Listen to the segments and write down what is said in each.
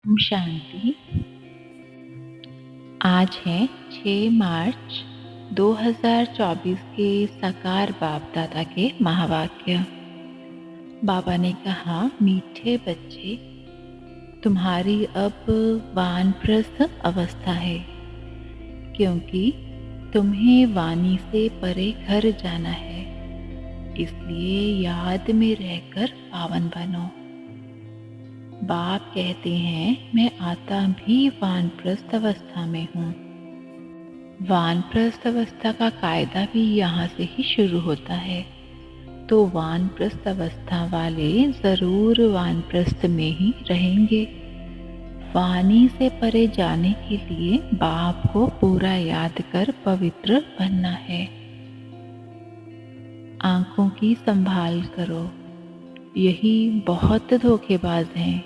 ओम शांति। आज है 6 मार्च 2024 के साकार बाप दादा के महावाक्य। बाबा ने कहा, मीठे बच्चे, तुम्हारी अब वानप्रस्थ अवस्था है, क्योंकि तुम्हें वाणी से परे घर जाना है। इसलिए याद में रहकर पावन बनो। बाप कहते हैं, मैं आता भी वानप्रस्थ अवस्था में हूँ। वानप्रस्थ अवस्था का कायदा भी यहाँ से ही शुरू होता है। तो वानप्रस्थ अवस्था वाले जरूर वानप्रस्थ में ही रहेंगे। वाणी से परे जाने के लिए बाप को पूरा याद कर पवित्र बनना है। आंखों की संभाल करो, यही बहुत धोखेबाज हैं।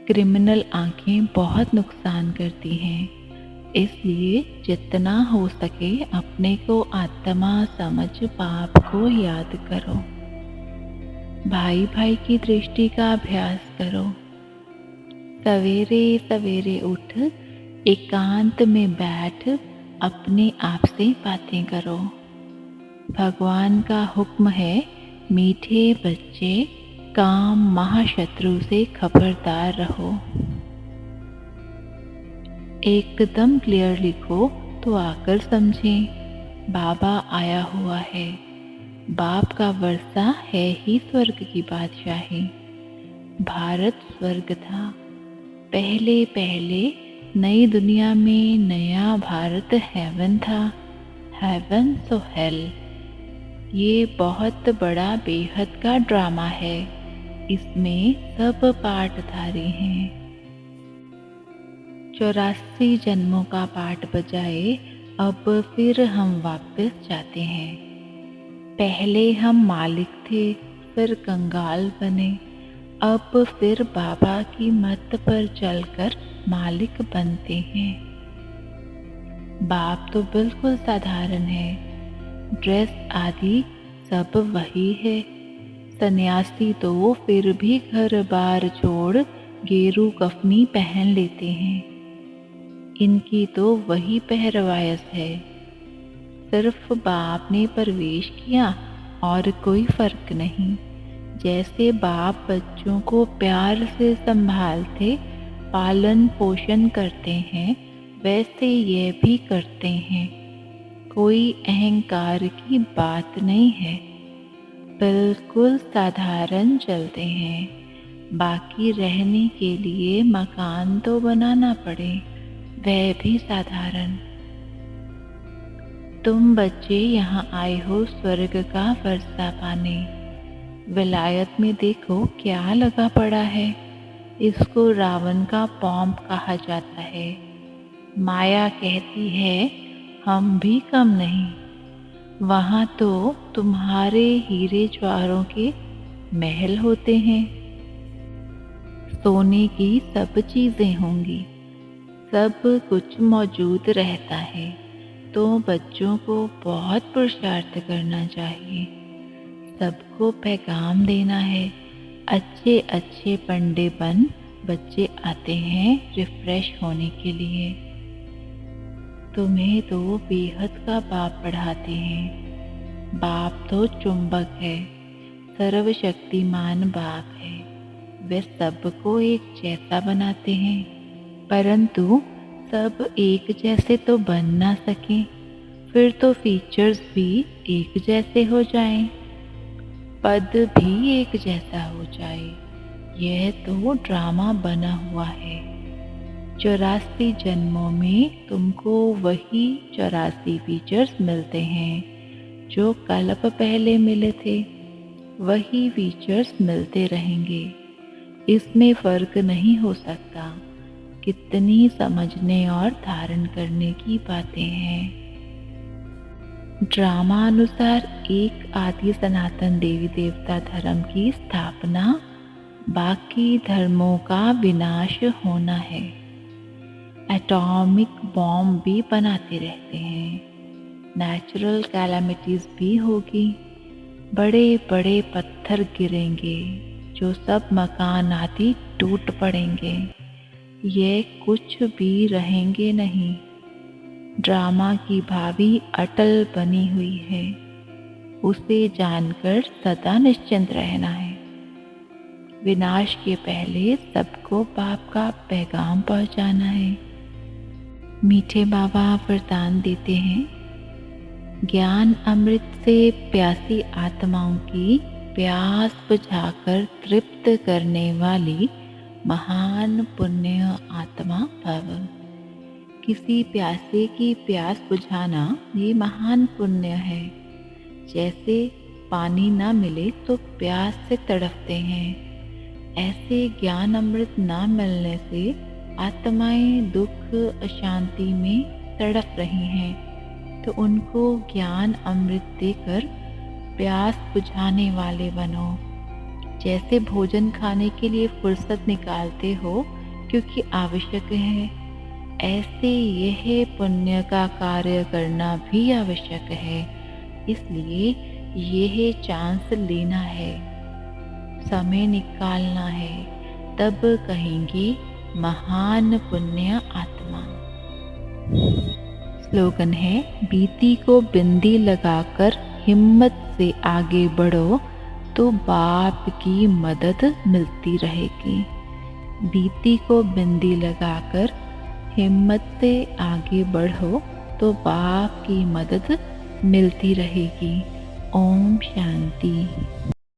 क्रिमिनल आंखें बहुत नुकसान करती हैं, इसलिए जितना हो सके अपने को आत्मा समझ बाप को याद करो। भाई भाई की दृष्टि का अभ्यास करो। सवेरे सवेरे उठ एकांत में बैठ अपने आप से बातें करो। भगवान का हुक्म है, मीठे बच्चे, काम महाशत्रु से खबरदार रहो। एकदम क्लियर लिखो तो आकर समझें, बाबा आया हुआ है। बाप का वर्षा है ही स्वर्ग की बादशाही। भारत स्वर्ग था, पहले पहले नई दुनिया में नया भारत हेवन था। हेवन सो हेल। ये बहुत बड़ा बेहद का ड्रामा है। इसमें सब पाठधारी हैं। 84 जन्मों का पाठ बजाए अब फिर हम वापस जाते हैं। पहले हम मालिक थे, फिर कंगाल बने, अब फिर बाबा की मत पर चलकर मालिक बनते हैं। बाप तो बिल्कुल साधारण है, ड्रेस आदि सब वही है। सन्यासी तो फिर भी घर बार छोड़ गेरू कफनी पहन लेते हैं। इनकी तो वही पहरवायस है। सिर्फ बाप ने प्रवेश किया और कोई फर्क नहीं। जैसे बाप बच्चों को प्यार से संभालते, पालन पोषण करते हैं, वैसे ये भी करते हैं। कोई अहंकार की बात नहीं है, बिल्कुल साधारण चलते हैं। बाकी रहने के लिए मकान तो बनाना पड़े, वह भी साधारण। तुम बच्चे यहाँ आए हो स्वर्ग का वर्षा पाने। विलायत में देखो क्या लगा पड़ा है। इसको रावण का पॉम्प कहा जाता है। माया कहती है हम भी कम नहीं। वहाँ तो तुम्हारे हीरे ज्वारों के महल होते हैं। सोने की सब चीज़ें होंगी, सब कुछ मौजूद रहता है। तो बच्चों को बहुत पुरुषार्थ करना चाहिए। सबको पैगाम देना है। अच्छे अच्छे पंडे बन बच्चे आते हैं रिफ्रेश होने के लिए। तुम्हें तो बेहद का बाप पढ़ाते हैं। बाप तो चुंबक है, सर्वशक्तिमान बाप है। वे सबको एक जैसा बनाते हैं, परंतु सब एक जैसे तो बन ना सकें। फिर तो फीचर्स भी एक जैसे हो जाएं, पद भी एक जैसा हो जाए। यह तो ड्रामा बना हुआ है। 84 जन्मों में तुमको वही 84 फीचर्स मिलते हैं जो कल्प पहले मिले थे। वही फीचर्स मिलते रहेंगे, इसमें फर्क नहीं हो सकता। कितनी समझने और धारण करने की बातें हैं। ड्रामा अनुसार एक आदि सनातन देवी देवता धर्म की स्थापना, बाकी धर्मों का विनाश होना है। एटॉमिक बॉम्ब भी बनाते रहते हैं। नेचुरल कैलामिटीज भी होगी। बड़े बड़े पत्थर गिरेंगे, जो सब मकान आदि टूट पड़ेंगे। ये कुछ भी रहेंगे नहीं। ड्रामा की भावी अटल बनी हुई है, उसे जानकर सदा निश्चिंत रहना है। विनाश के पहले सबको पाप का पैगाम पहुंचाना है। मीठे बाबा वरदान देते हैं, ज्ञान अमृत से प्यासी आत्माओं की प्यास बुझाकर तृप्त करने वाली महान पुण्य आत्मा भव। किसी प्यासे की प्यास बुझाना ये महान पुण्य है। जैसे पानी ना मिले तो प्यास से तड़पते हैं, ऐसे ज्ञान अमृत ना मिलने से आत्माएं दुख अशांति में तड़प रही हैं। तो उनको ज्ञान अमृत देकर प्यास बुझाने वाले बनो। जैसे भोजन खाने के लिए फुर्सत निकालते हो क्योंकि आवश्यक है, ऐसे यह पुण्य का कार्य करना भी आवश्यक है। इसलिए यह चांस लेना है, समय निकालना है, तब कहेंगे महान पुण्य आत्मा। स्लोगन है, बीती को बिंदी लगाकर हिम्मत से आगे बढ़ो तो बाप की मदद मिलती रहेगी। बीती को बिंदी लगाकर हिम्मत से आगे बढ़ो तो बाप की मदद मिलती रहेगी। ओम शांति।